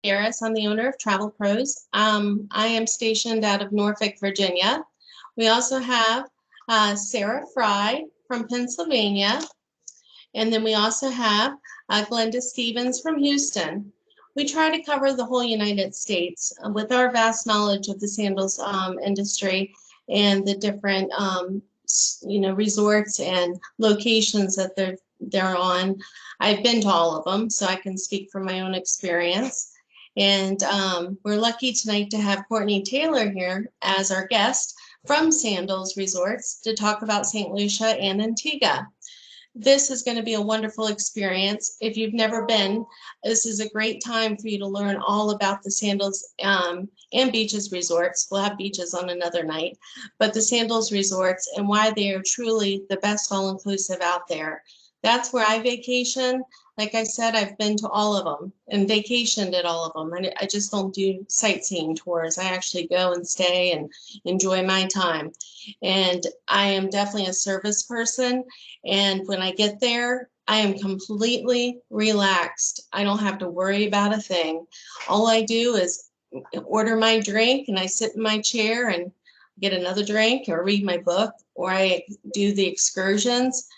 Garris. I'm the owner of Travel Pros. I am stationed out of Norfolk, Virginia. We also have Sarah Fry from Pennsylvania. And then we also have Glenda Stevens from Houston. We try to cover the whole United States with our vast knowledge of the sandals industry and the different resorts and locations that they're on. I've been to all of them, so I can speak from my own experience. And we're lucky tonight to have Courtney Taylor here as our guest from Sandals Resorts to talk about Saint Lucia and Antigua. This is going to be a wonderful experience. If you've never been, this is a great time for you to learn all about the Sandals and Beaches Resorts. We'll have beaches on another night, but the Sandals Resorts and why they are truly the best all-inclusive out there. That's where I vacation. Like I said, I've been to all of them and vacationed at all of them. And I just don't do sightseeing tours. I actually go and stay and enjoy my time. And I am definitely a service person. And when I get there, I am completely relaxed. I don't have to worry about a thing. All I do is order my drink and I sit in my chair and get another drink or read my book, or I do the excursions.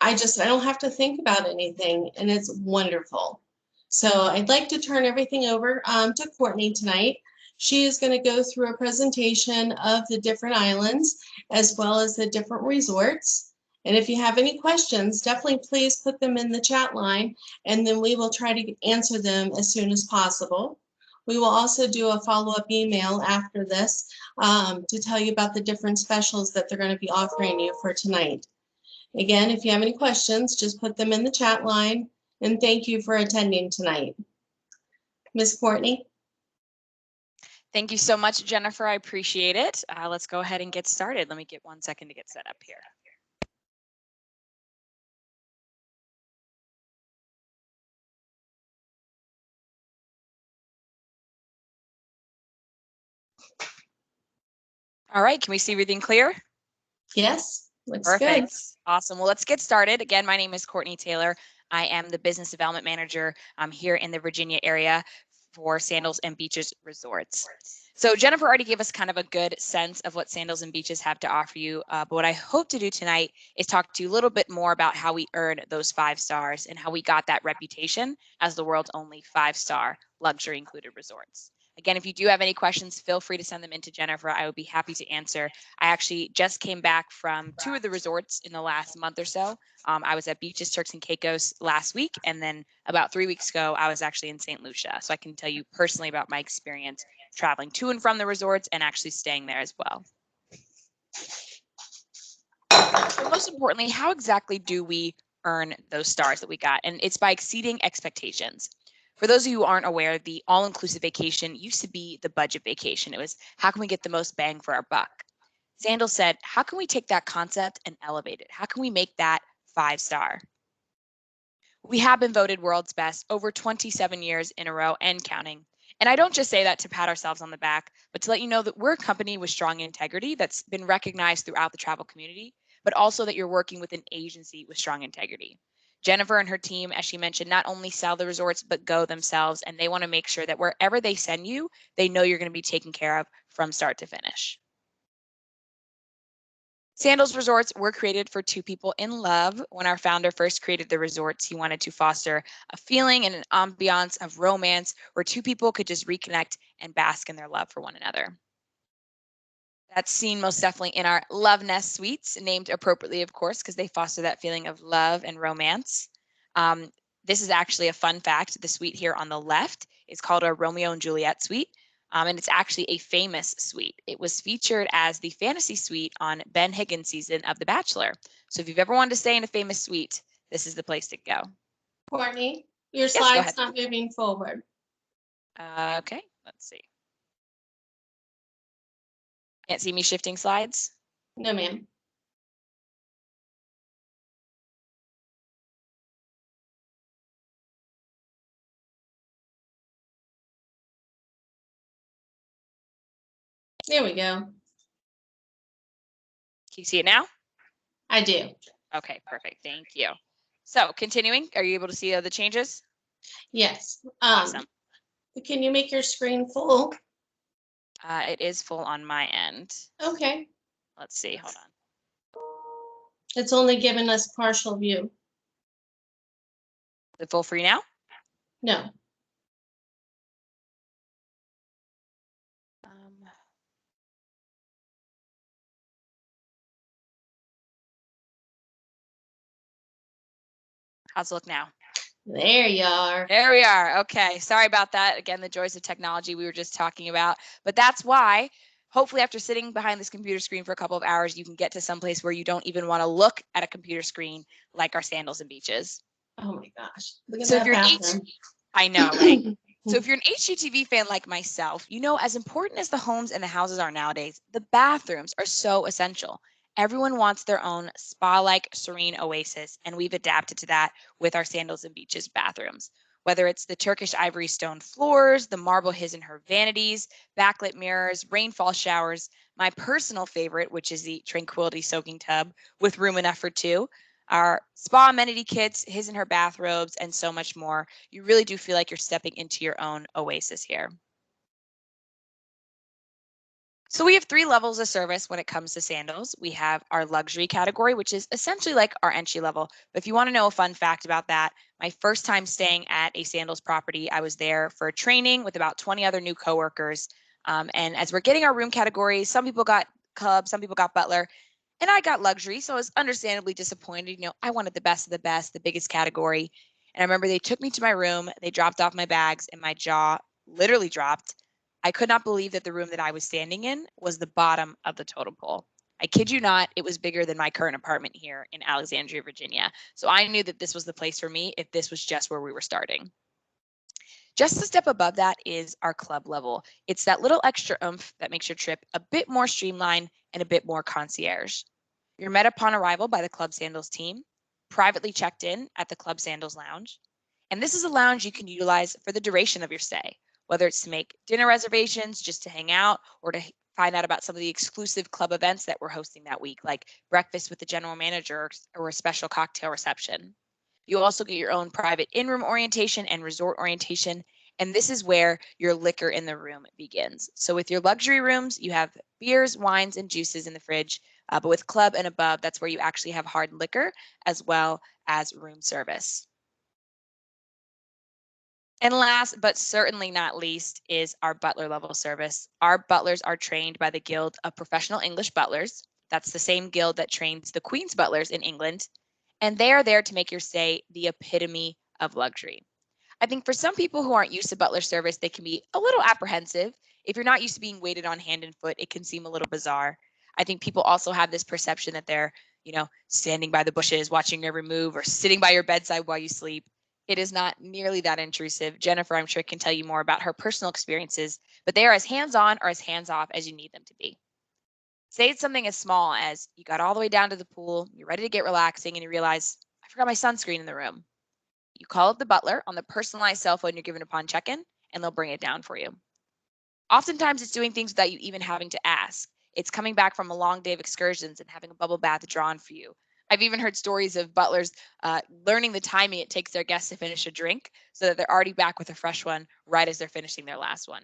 I don't have to think about anything, and it's wonderful. So I'd like to turn everything over to Courtney tonight. She is going to go through a presentation of the different islands as well as the different resorts. And if you have any questions, definitely please put them in the chat line, and then we will try to answer them as soon as possible. We will also do a follow-up email after this to tell you about the different specials that they're going to be offering you for tonight. Again, if you have any questions, just put them in the chat line, and thank you for attending tonight. Ms. Courtney. Thank you so much, Jennifer. I appreciate it. Let's go ahead and get started. Let me get 1 second to get set up here. All right, can we see everything clear? Yes. Looks Perfect. good. Awesome. Well, let's get started. Again, my name is Courtney Taylor. I am the business development manager here in the Virginia area for Sandals and Beaches Resorts. So Jennifer already gave us kind of a good sense of what Sandals and Beaches have to offer you. But what I hope to do tonight is talk to you a little bit more about how we earned those 5 stars and how we got that reputation as the world's only 5-star luxury included resorts. Again, if you do have any questions, feel free to send them in to Jennifer. I would be happy to answer. I actually just came back from 2 of the resorts in the last month or so. I was at Beaches, Turks and Caicos last week, and then about 3 weeks ago, I was actually in Saint Lucia. So I can tell you personally about my experience traveling to and from the resorts and actually staying there as well. So most importantly, how exactly do we earn those stars that we got? And it's by exceeding expectations. For those of you who aren't aware, the all-inclusive vacation used to be the budget vacation. It was, how can we get the most bang for our buck? Sandals said, how can we take that concept and elevate it? How can we make that 5-star? We have been voted world's best over 27 years in a row and counting. And I don't just say that to pat ourselves on the back, but to let you know that we're a company with strong integrity that's been recognized throughout the travel community, but also that you're working with an agency with strong integrity. Jennifer and her team, as she mentioned, not only sell the resorts, but go themselves, and they want to make sure that wherever they send you, they know you're going to be taken care of from start to finish. Sandals Resorts were created for 2 people in love. When our founder first created the resorts, he wanted to foster a feeling and an ambiance of romance where 2 people could just reconnect and bask in their love for one another. That's seen most definitely in our Love Nest suites, named appropriately, of course, because they foster that feeling of love and romance. This is actually a fun fact. The suite here on the left is called a Romeo and Juliet suite. And it's actually a famous suite. It was featured as the fantasy suite on Ben Higgins' season of The Bachelor. So if you've ever wanted to stay in a famous suite, this is the place to go. Courtney, your slide's not moving forward. Okay, let's see. Can't see me shifting slides? No, ma'am. There we go. Can you see it now? I do. Okay, perfect. Thank you. So continuing, are you able to see the changes? Yes. Awesome. Can you make your screen full? It is full on my end. Okay. Let's see, hold on. It's only giving us partial view. Is it full for you now? No. How's it look now? There you are. There we are. Okay. Sorry about that. Again, the joys of technology we were just talking about. But that's why, hopefully, after sitting behind this computer screen for a couple of hours, you can get to some place where you don't even want to look at a computer screen, like our sandals and beaches. Oh my gosh. Look at So if that you're bathroom. I know, right? So if you're an HGTV fan like myself, you know, as important as the homes and the houses are nowadays, the bathrooms are so essential. Everyone wants their own spa-like serene oasis, and we've adapted to that with our Sandals and Beaches bathrooms. Whether it's the Turkish ivory stone floors, the marble his and her vanities, backlit mirrors, rainfall showers, my personal favorite, which is the Tranquility soaking tub with room enough for two, our spa amenity kits, his and her bathrobes, and so much more. You really do feel like you're stepping into your own oasis here. So we have 3 levels of service when it comes to sandals. We have our luxury category, which is essentially like our entry level. But if you want to know a fun fact about that, my first time staying at a sandals property, I was there for training with about 20 other new coworkers. And as we're getting our room categories, some people got club, some people got butler, and I got luxury. So I was understandably disappointed. You know, I wanted the best of the best, the biggest category. And I remember they took me to my room, they dropped off my bags, and my jaw literally dropped. I could not believe that the room that I was standing in was the bottom of the totem pole. I kid you not, it was bigger than my current apartment here in Alexandria, Virginia. So I knew that this was the place for me if this was just where we were starting. Just a step above that is our club level. It's that little extra oomph that makes your trip a bit more streamlined and a bit more concierge. You're met upon arrival by the Club Sandals team, privately checked in at the Club Sandals Lounge. And this is a lounge you can utilize for the duration of your stay, whether it's to make dinner reservations, just to hang out, or to find out about some of the exclusive club events that we're hosting that week, like breakfast with the general manager or a special cocktail reception. You also get your own private in-room orientation and resort orientation, and this is where your liquor in the room begins. So with your luxury rooms, you have beers, wines, and juices in the fridge, but with club and above, that's where you actually have hard liquor as well as room service. And last but certainly not least is our butler level service. Our butlers are trained by the Guild of Professional English Butlers. That's the same guild that trains the Queen's butlers in England. And they are there to make your stay the epitome of luxury. I think for some people who aren't used to butler service, they can be a little apprehensive. If you're not used to being waited on hand and foot, it can seem a little bizarre. I think people also have this perception that they're, you know, standing by the bushes, watching your every move, or sitting by your bedside while you sleep. It is not nearly that intrusive. Jennifer, I'm sure, can tell you more about her personal experiences, but they are as hands-on or as hands-off as you need them to be. Say it's something as small as you got all the way down to the pool, you're ready to get relaxing, and you realize, I forgot my sunscreen in the room. You call up the butler on the personalized cell phone you're given upon check-in, and they'll bring it down for you. Oftentimes, it's doing things without you even having to ask. It's coming back from a long day of excursions and having a bubble bath drawn for you. I've even heard stories of butlers learning the timing it takes their guests to finish a drink so that they're already back with a fresh one right as they're finishing their last one.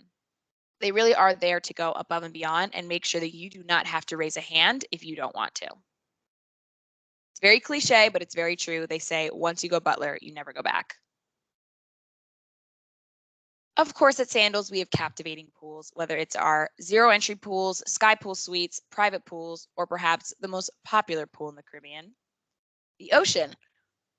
They really are there to go above and beyond and make sure that you do not have to raise a hand if you don't want to. It's very cliche, but it's very true. They say once you go butler, you never go back. Of course, at Sandals, we have captivating pools, whether it's our zero entry pools, sky pool suites, private pools, or perhaps the most popular pool in the Caribbean, the ocean.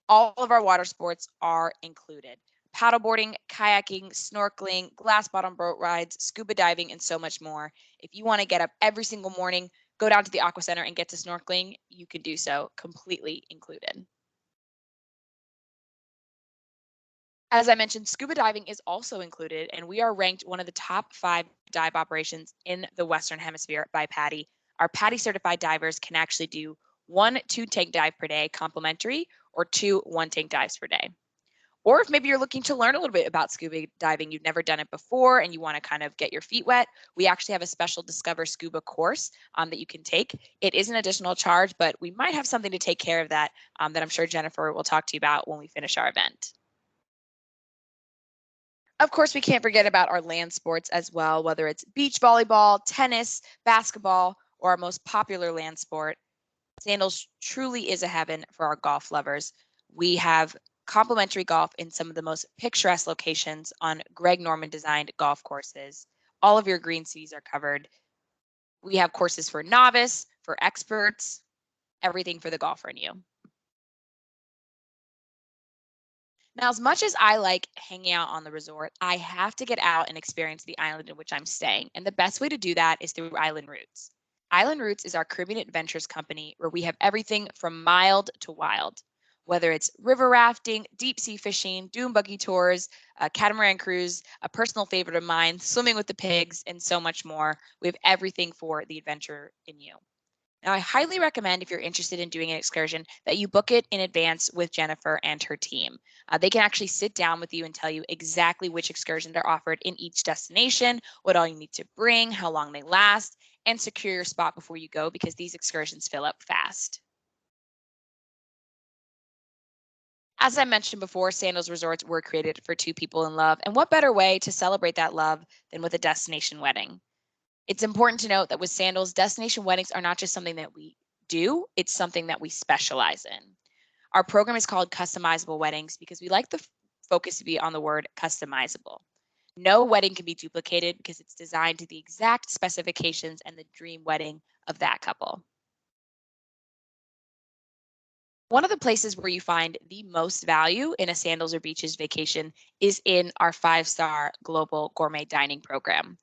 All of our water sports are included. Paddleboarding, kayaking, snorkeling, glass bottom boat rides, scuba diving, and so much more. If you want to get up every single morning, go down to the Aqua Center and get to snorkeling, you can do so, completely included. As I mentioned, scuba diving is also included, and we are ranked one of the top 5 dive operations in the Western Hemisphere by PADI. Our PADI certified divers can actually do 1 2-tank dive per day complimentary or 2 1-tank dives per day. Or if maybe you're looking to learn a little bit about scuba diving, you've never done it before and you want to kind of get your feet wet, we actually have a special Discover Scuba course that you can take. It is an additional charge, but we might have something to take care of that that I'm sure Jennifer will talk to you about when we finish our event. Of course, we can't forget about our land sports as well, whether it's beach volleyball, tennis, basketball, or our most popular land sport. Sandals truly is a heaven for our golf lovers. We have complimentary golf in some of the most picturesque locations on Greg Norman designed golf courses. All of your green seas are covered. We have courses for novice, for experts, everything for the golfer in you. Now, as much as I like hanging out on the resort, I have to get out and experience the island in which I'm staying. And the best way to do that is through Island Routes. Island Routes is our Caribbean Adventures company where we have everything from mild to wild. Whether it's river rafting, deep sea fishing, dune buggy tours, a catamaran cruise, a personal favorite of mine, swimming with the pigs, and so much more, we have everything for the adventure in you. Now, I highly recommend if you're interested in doing an excursion that you book it in advance with Jennifer and her team. They can actually sit down with you and tell you exactly which excursions are offered in each destination, what all you need to bring, how long they last, and secure your spot before you go because these excursions fill up fast. As I mentioned before, Sandals Resorts were created for two people in love, and what better way to celebrate that love than with a destination wedding? It's important to note that with Sandals, destination weddings are not just something that we do, it's something that we specialize in. Our program is called Customizable Weddings because we like the focus to be on the word customizable. No wedding can be duplicated because it's designed to the exact specifications and the dream wedding of that couple. One of the places where you find the most value in a Sandals or Beaches vacation is in our 5-star global gourmet dining program.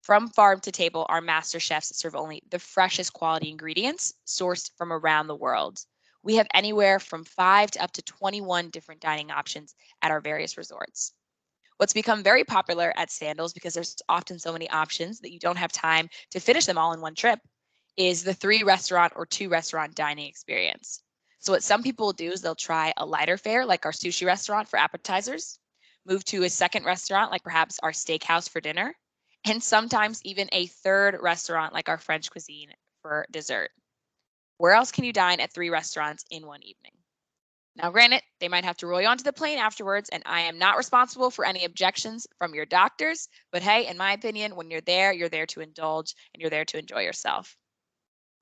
From farm to table, our master chefs serve only the freshest quality ingredients sourced from around the world. We have anywhere from 5 to up to 21 different dining options at our various resorts. What's become very popular at Sandals, because there's often so many options that you don't have time to finish them all in one trip, is the 3-restaurant or 2-restaurant dining experience. So what some people will do is they'll try a lighter fare like our sushi restaurant for appetizers, move to a second restaurant like perhaps our steakhouse for dinner, and sometimes even a third restaurant like our French cuisine for dessert. Where else can you dine at 3 restaurants in one evening? Now, granted, they might have to roll you onto the plane afterwards, and I am not responsible for any objections from your doctors, but hey, in my opinion, when you're there to indulge and you're there to enjoy yourself.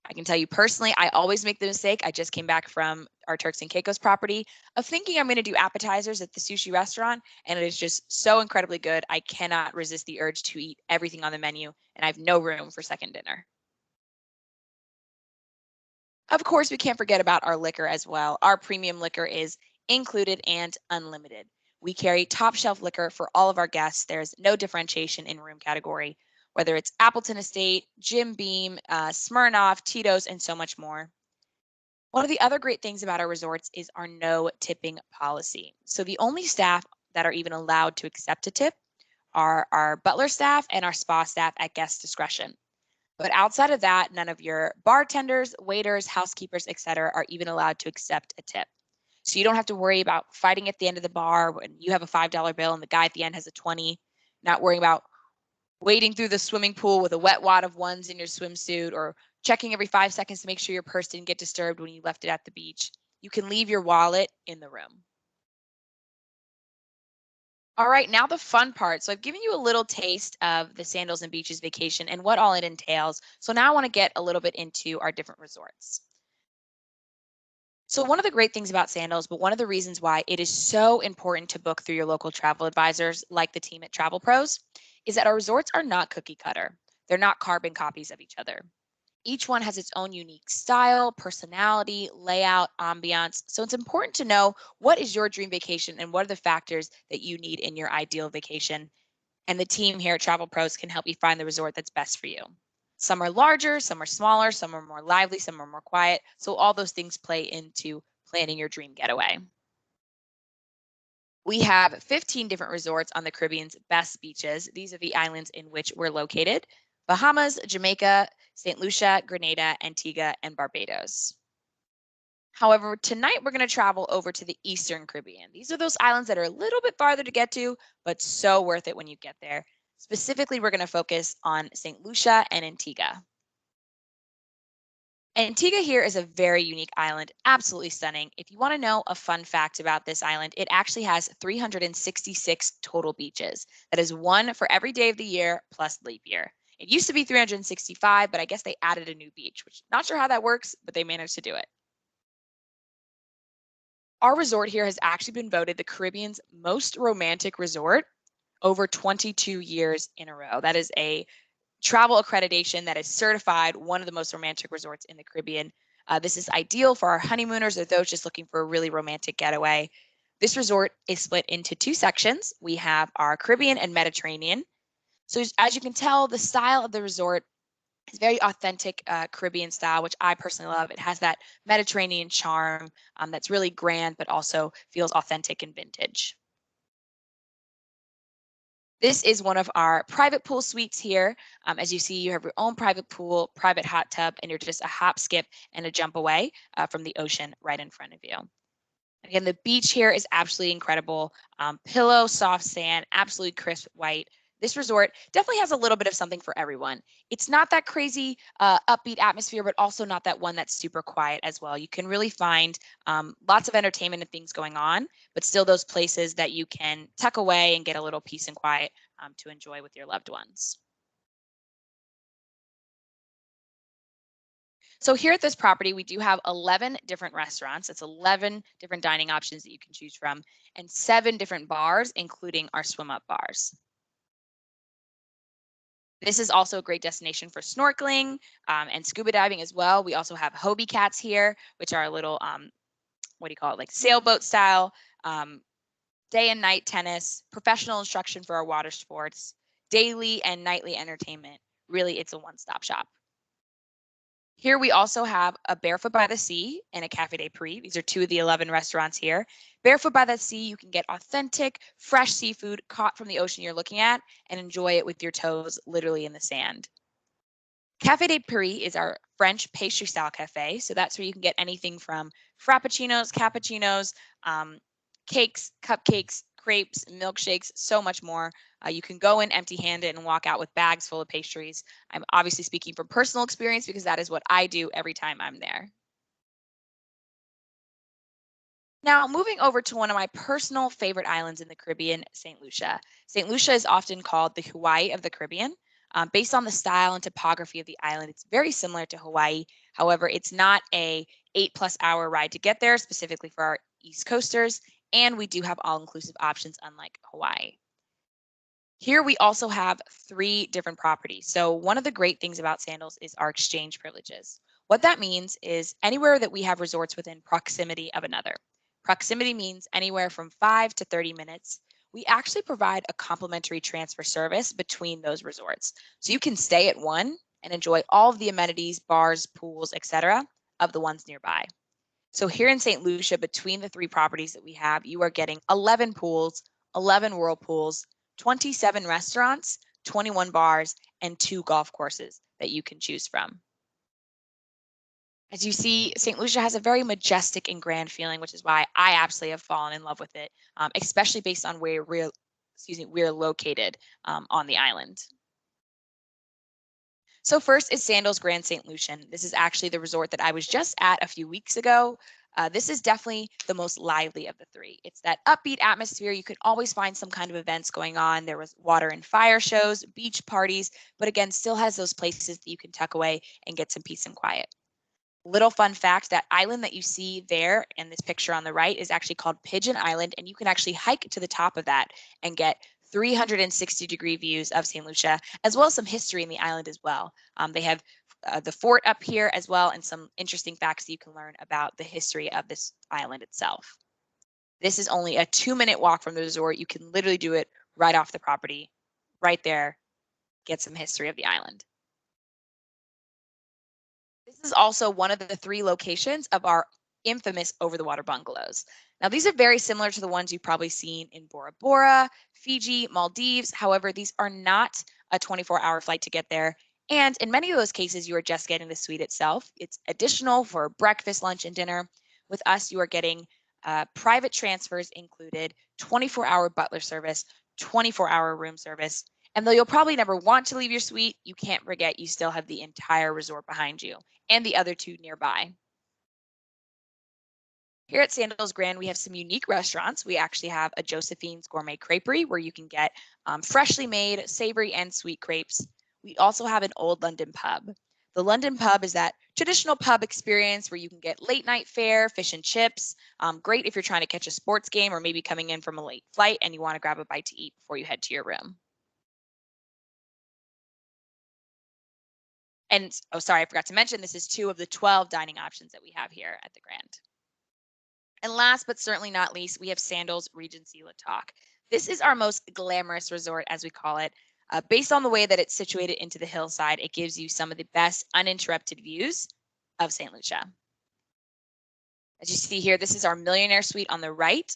I can tell you personally, I always make the mistake. I just came back from our Turks and Caicos property of thinking I'm going to do appetizers at the sushi restaurant, and it is just so incredibly good. I cannot resist the urge to eat everything on the menu, and I have no room for second dinner. Of course, we can't forget about our liquor as well. Our premium liquor is included and unlimited. We carry top shelf liquor for all of our guests. There's no differentiation in room category, whether it's Appleton Estate, Jim Beam, Smirnoff, Tito's, and so much more. One of the other great things about our resorts is our no tipping policy. So the only staff that are even allowed to accept a tip are our butler staff and our spa staff at guest discretion. But outside of that, none of your bartenders, waiters, housekeepers, etc., are even allowed to accept a tip. So you don't have to worry about fighting at the end of the bar when you have a $5 bill and the guy at the end has a 20, not worrying about wading through the swimming pool with a wet wad of ones in your swimsuit or checking every 5 seconds to make sure your purse didn't get disturbed when you left it at the beach. You can leave your wallet in the room. All right, now the fun part. So I've given you a little taste of the Sandals and Beaches vacation and what all it entails. So now I want to get a little bit into our different resorts. So one of the great things about Sandals, but one of the reasons why it is so important to book through your local travel advisors like the team at Travel Pros is that our resorts are not cookie cutter. They're not carbon copies of each other. Each one has its own unique style, personality, layout, ambiance. So it's important to know what is your dream vacation and what are the factors that you need in your ideal vacation. And the team here at Travel Pros can help you find the resort that's best for you. Some are larger, some are smaller, some are more lively, some are more quiet. So all those things play into planning your dream getaway. We have 15 different resorts on the Caribbean's best beaches. These are the islands in which we're located: Bahamas, Jamaica, Saint Lucia, Grenada, Antigua, and Barbados. However, tonight we're going to travel over to the Eastern Caribbean. These are those islands that are a little bit farther to get to, but so worth it when you get there. Specifically, we're going to focus on Saint Lucia and Antigua. Antigua here is a very unique island, absolutely stunning. If you want to know a fun fact about this island, it actually has 366 total beaches. That is one for every day of the year plus leap year. It used to be 365, but I guess they added a new beach, which not sure how that works, but they managed to do it. Our resort here has actually been voted the Caribbean's most romantic resort over 22 years in a row. That is a travel accreditation that is certified one of the most romantic resorts in the Caribbean. This is ideal for our honeymooners or those just looking for a really romantic getaway. This resort is split into two sections. We have our Caribbean and Mediterranean. So as you can tell, the style of the resort is very authentic Caribbean style, which I personally love. It has that Mediterranean charm that's really grand, but also feels authentic and vintage. This is one of our private pool suites here. As you see, you have your own private pool, private hot tub, and you're just a hop, skip, and a jump away from the ocean right in front of you. Again, the beach here is absolutely incredible. Pillow, soft sand, absolutely crisp white. This resort definitely has a little bit of something for everyone. It's not that crazy upbeat atmosphere, but also not that one that's super quiet as well. You can really find lots of entertainment and things going on, but still those places that you can tuck away and get a little peace and quiet to enjoy with your loved ones. So here at this property, we do have 11 different restaurants. It's 11 different dining options that you can choose from and 7 different bars, including our swim up bars. This is also a great destination for snorkeling and scuba diving as well. We also have Hobie cats here, which are a little, what do you call it, like sailboat style, day and night tennis, professional instruction for our water sports, daily and nightly entertainment. Really, it's a one-stop shop. Here we also have a Barefoot by the Sea and a Cafe de Paris. These are 2 of the 11 restaurants here. Barefoot by the Sea, you can get authentic, fresh seafood caught from the ocean you're looking at and enjoy it with your toes literally in the sand. Cafe de Paris is our French pastry style cafe. So that's where you can get anything from frappuccinos, cappuccinos, cakes, cupcakes, crepes, milkshakes, so much more. You can go in empty-handed and walk out with bags full of pastries. I'm obviously speaking from personal experience because that is what I do every time I'm there. Now, moving over to one of my personal favorite islands in the Caribbean, St. Lucia. St. Lucia is often called the Hawaii of the Caribbean. Based on the style and topography of the island, it's very similar to Hawaii. However, it's not a 8+ hour ride to get there, specifically for our East Coasters, and we do have all-inclusive options unlike Hawaii. Here we also have 3 different properties. So one of the great things about Sandals is our exchange privileges. What that means is anywhere that we have resorts within proximity of another. Proximity means anywhere from 5 to 30 minutes. We actually provide a complimentary transfer service between those resorts. So you can stay at one and enjoy all of the amenities, bars, pools, etc. of the ones nearby. So here in St. Lucia, between the 3 properties that we have, you are getting 11 pools, 11 whirlpools, 27 restaurants, 21 bars, and 2 golf courses that you can choose from. As you see, St. Lucia has a very majestic and grand feeling, which is why I absolutely have fallen in love with it, especially based on where we're located on the island. So first is Sandals Grand St. Lucian. This is actually the resort that I was just at a few weeks ago. This is definitely the most lively of the 3. It's that upbeat atmosphere. You can always find some kind of events going on. There was water and fire shows, beach parties, but again, still has those places that you can tuck away and get some peace and quiet. Little fun fact, that island that you see there in this picture on the right is actually called Pigeon Island, and you can actually hike to the top of that and get 360-degree views of St. Lucia, as well as some history in the island as well. They have the fort up here as well, and some interesting facts that you can learn about the history of this island itself. This is only a 2-minute walk from the resort. You can literally do it right off the property, right there, get some history of the island. This is also one of the 3 locations of our infamous over-the-water bungalows. Now, these are very similar to the ones you've probably seen in Bora Bora, Fiji, Maldives. However, these are not a 24-hour flight to get there. And in many of those cases, you are just getting the suite itself. It's additional for breakfast, lunch, and dinner. With us, you are getting private transfers included, 24-hour butler service, 24-hour room service, And though you'll probably never want to leave your suite, you can't forget you still have the entire resort behind you and the other two nearby. Here at Sandals Grande, we have some unique restaurants. We actually have a Josephine's Gourmet Creperie where you can get freshly made savory and sweet crepes. We also have an Old London pub. The London pub is that traditional pub experience where you can get late night fare, fish and chips. Great if you're trying to catch a sports game or maybe coming in from a late flight and you want to grab a bite to eat before you head to your room. And, oh, sorry, I forgot to mention, this is 2 of the 12 dining options that we have here at the Grande. And last but certainly not least, we have Sandals Regency Laloc. This is our most glamorous resort, as we call it. Based on the way that it's situated into the hillside, it gives you some of the best uninterrupted views of Saint Lucia. As you see here, this is our millionaire suite on the right.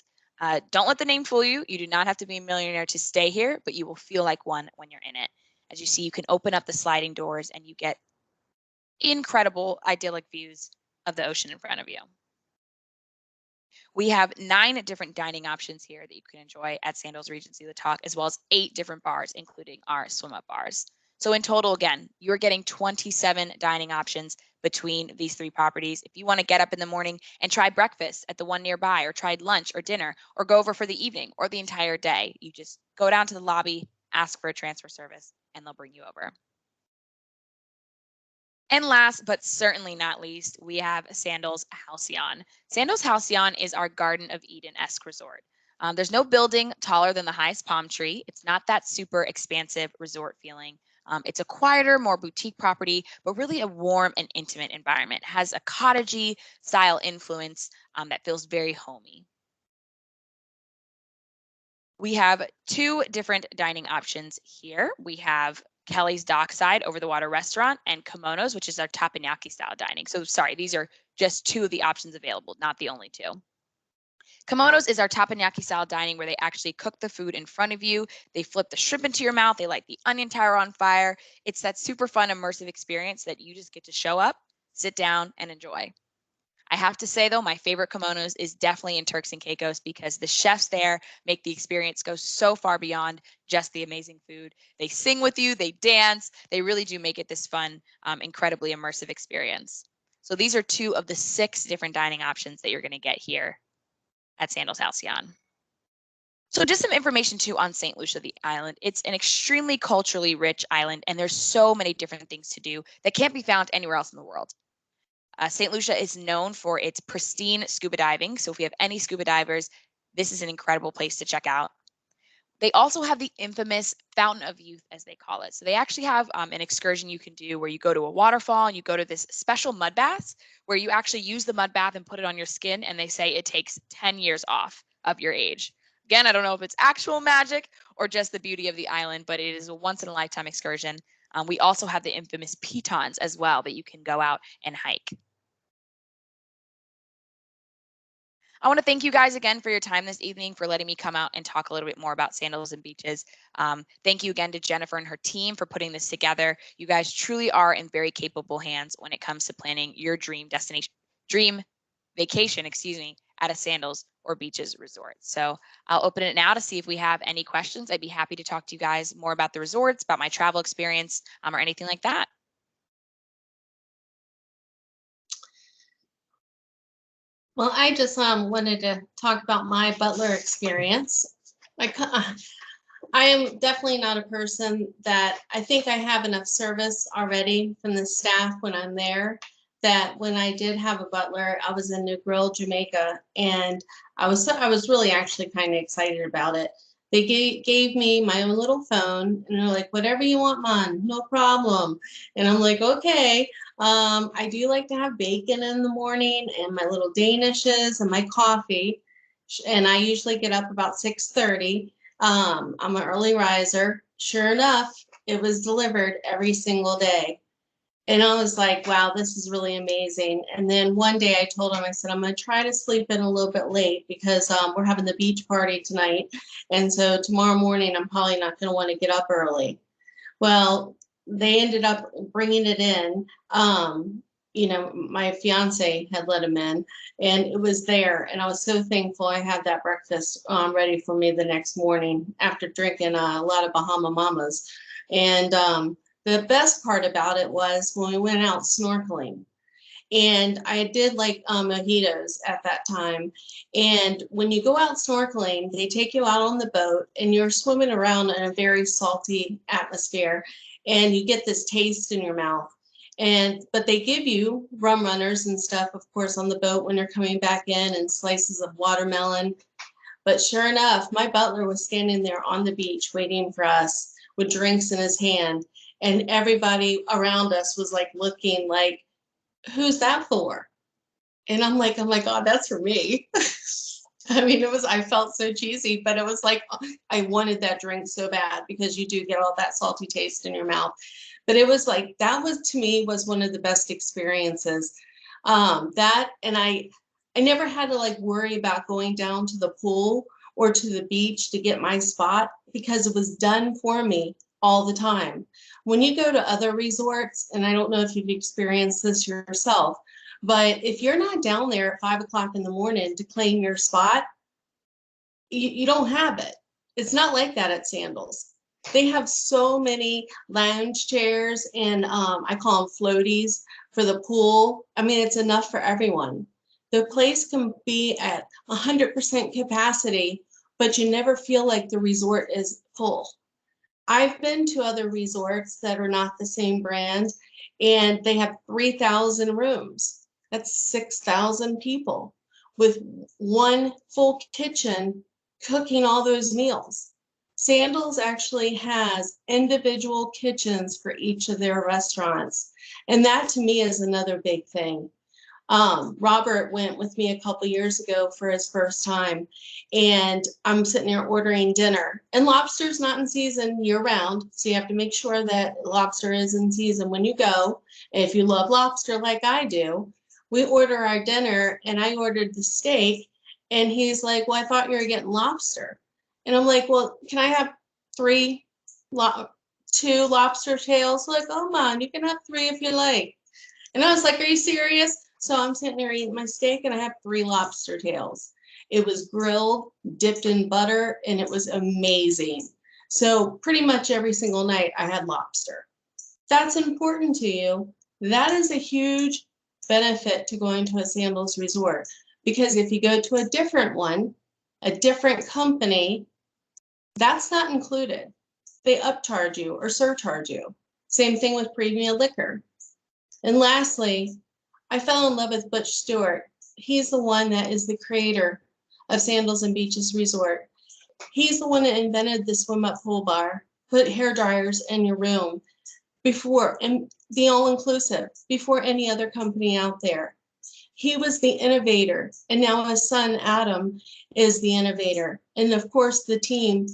Don't let the name fool you. You do not have to be a millionaire to stay here, but you will feel like one when you're in it. As you see, you can open up the sliding doors and you get incredible idyllic views of the ocean in front of you. We have 9 different dining options here that you can enjoy at Sandals Regency Laloc, as well as 8 different bars, including our swim-up bars. So in total, again, you're getting 27 dining options between these 3 properties. If you want to get up in the morning and try breakfast at the one nearby, or try lunch or dinner, or go over for the evening or the entire day, you just go down to the lobby, ask for a transfer service, and they'll bring you over. And last but certainly not least, we have Sandals Halcyon. Sandals Halcyon is our Garden of Eden-esque resort. There's no building taller than the highest palm tree. It's not that super expansive resort feeling. It's a quieter, more boutique property, but really a warm and intimate environment. It has a cottagey style influence that feels very homey. We have 2 different dining options here. We have Kelly's Dockside over the water restaurant and Kimonos, which is our teppanyaki style dining. So sorry, these are just 2 of the options available, not the only 2. Kimonos is our teppanyaki style dining where they actually cook the food in front of you. They flip the shrimp into your mouth. They light the onion tower on fire. It's that super fun, immersive experience that you just get to show up, sit down, and enjoy. I have to say, though, my favorite kimonos is definitely in Turks and Caicos because the chefs there make the experience go so far beyond just the amazing food. They sing with you, they dance, they really do make it this fun, incredibly immersive experience. So these are 2 of the 6 different dining options that you're going to get here at Sandals Halcyon. So just some information too on Saint Lucia, the island. It's an extremely culturally rich island, and there's so many different things to do that can't be found anywhere else in the world. Saint Lucia is known for its pristine scuba diving. So if we have any scuba divers, this is an incredible place to check out. They also have the infamous Fountain of Youth, as they call it. So they actually have an excursion you can do where you go to a waterfall and you go to this special mud bath where you actually use the mud bath and put it on your skin. And they say it takes 10 years off of your age. Again, I don't know if it's actual magic or just the beauty of the island, but it is a once in a lifetime excursion. We also have the infamous pitons as well that you can go out and hike. I want to thank you guys again for your time this evening, for letting me come out and talk a little bit more about sandals and beaches. Thank you again to Jennifer and her team for putting this together. You guys truly are in very capable hands when it comes to planning your dream destination, dream vacation, at a sandals or beaches resort. So I'll open it now to see if we have any questions. I'd be happy to talk to you guys more about the resorts, about my travel experience, or anything like that. Well, I just wanted to talk about my butler experience. I am definitely not a person that I think I have enough service already from the staff when I'm there, that when I did have a butler, I was in New Grill, Jamaica, and I was really actually kind of excited about it. They gave me my own little phone, and they're like, whatever you want, man, no problem. And I'm like, okay. I do like to have bacon in the morning and my little danishes and my coffee. And I usually get up about 6:30. I'm an early riser. Sure enough, it was delivered every single day. And I was like, wow, this is really amazing. And then one day I told him, I said, I'm going to try to sleep in a little bit late because we're having the beach party tonight. And so tomorrow morning, I'm probably not going to want to get up early. Well, they ended up bringing it in. my fiance had let him in, and it was there. And I was so thankful I had that breakfast ready for me the next morning after drinking a lot of Bahama Mamas. And the best part about it was when we went out snorkeling. And I did like mojitos at that time. And when you go out snorkeling, they take you out on the boat and you're swimming around in a very salty atmosphere, and you get this taste in your mouth. But they give you rum runners and stuff, of course, on the boat when you're coming back in, and slices of watermelon. But sure enough, my butler was standing there on the beach waiting for us with drinks in his hand. And everybody around us was like looking like, who's that for? And I'm like, oh my God, that's for me. I mean, I felt so cheesy, but it was like, I wanted that drink so bad because you do get all that salty taste in your mouth. But it was like, that was, to me, was one of the best experiences. I never had to like worry about going down to the pool or to the beach to get my spot because it was done for me all the time. When you go to other resorts, and I don't know if you've experienced this yourself, but if you're not down there at 5 o'clock in the morning to claim your spot, you don't have it. It's not like that at Sandals. They have so many lounge chairs and I call them floaties for the pool. I mean, it's enough for everyone. The place can be at 100% capacity, but you never feel like the resort is full. I've been to other resorts that are not the same brand, and they have 3,000 rooms. That's 6,000 people with one full kitchen cooking all those meals. Sandals actually has individual kitchens for each of their restaurants. And that to me is another big thing. Robert went with me a couple years ago for his first time, and I'm sitting there ordering dinner, and lobster's not in season year round. So you have to make sure that lobster is in season when you go. If you love lobster like I do, we order our dinner, and I ordered the steak, and he's like, well, I thought you were getting lobster. And I'm like, well, can I have two lobster tails? Like, oh man, you can have 3 if you like. And I was like, are you serious? So I'm sitting there eating my steak, and I have 3 lobster tails. It was grilled, dipped in butter, and it was amazing. So pretty much every single night I had lobster. That's important to you. That is a huge benefit to going to a Sandals resort, because if you go to a different one, a different company, that's not included. They upcharge you or surcharge you. Same thing with premium liquor. And lastly, I fell in love with Butch Stewart. He's the one that is the creator of Sandals and Beaches Resort. He's the one that invented the swim up pool bar, put hair dryers in your room before, and the all-inclusive, before any other company out there. He was the innovator, and now his son, Adam, is the innovator. And of course, the team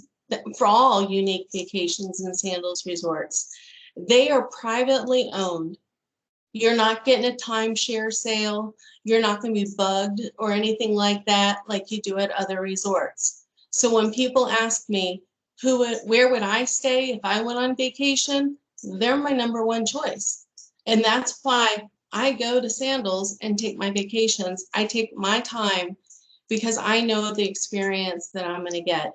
for all unique vacations and Sandals resorts. They are privately owned. You're not getting a timeshare sale. You're not going to be bugged or anything like that, like you do at other resorts. So when people ask me, where would I stay if I went on vacation? They're my number one choice. And that's why I go to Sandals and take my vacations. I take my time because I know the experience that I'm going to get.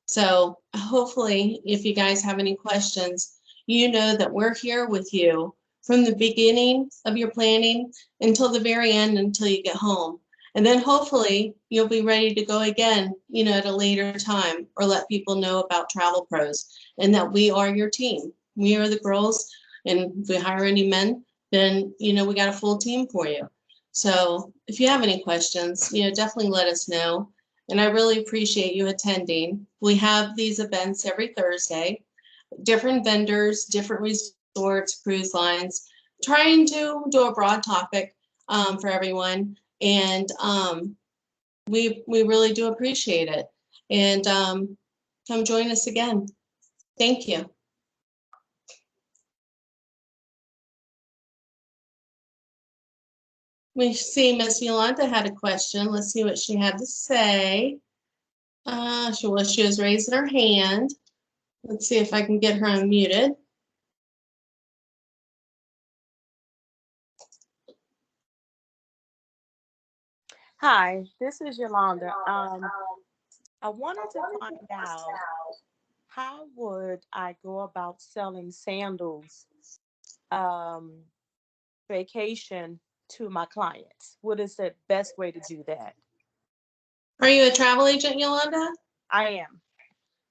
So hopefully, if you guys have any questions, you know that we're here with you from the beginning of your planning until the very end, until you get home. And then hopefully you'll be ready to go again, at a later time, or let people know about Travel Pros and that we are your team. We are the girls, and if we hire any men, then, we got a full team for you. So if you have any questions, definitely let us know. And I really appreciate you attending. We have these events every Thursday, different vendors, different resorts, cruise lines, trying to do a broad topic for everyone. And we really do appreciate it. And come join us again. Thank you. We see Miss Yolanda had a question. Let's see what she had to say. She was raising her hand. Let's see if I can get her unmuted. Hi, this is Yolanda. I wanted to find out how would I go about selling sandals um, vacation to my clients? What is the best way to do that? Are you a travel agent, Yolanda? I am.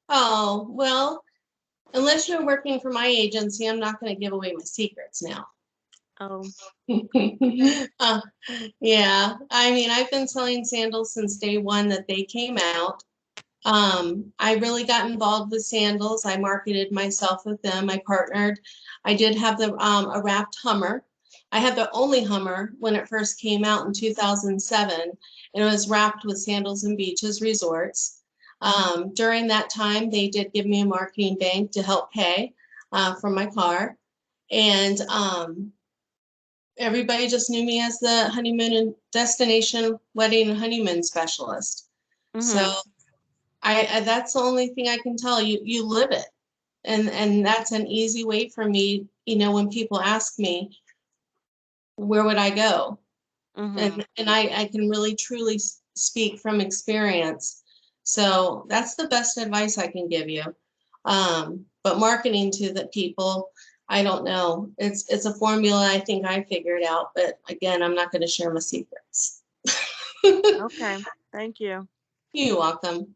Oh, well, unless you're working for my agency, I'm not going to give away my secrets now. Um, Uh, yeah, I mean, I've been selling sandals since day one that they came out. I really got involved with sandals. I marketed myself with them. I partnered. I did have a wrapped Hummer. I had the only Hummer when it first came out in 2007, and it was wrapped with Sandals and Beaches Resorts. During that time, they did give me a marketing bank to help pay for my car. And everybody just knew me as the honeymoon and destination wedding and honeymoon specialist. So mhm. that's the only thing I can tell you. You live it, and that's an easy way for me. You know, when people ask me where would I go, Mhm. and I can really truly speak from experience. So that's the best advice I can give you. But marketing to the people, I don't know. It's a formula I think I figured out, but again, I'm not going to share my secrets. Okay. Thank you. You're welcome.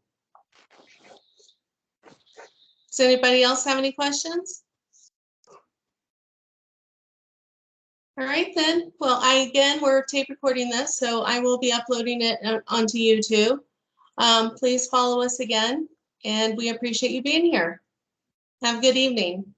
Does anybody else have any questions? All right then. Well, we're tape recording this, so I will be uploading it onto YouTube. Please follow us again, and we appreciate you being here. Have a good evening.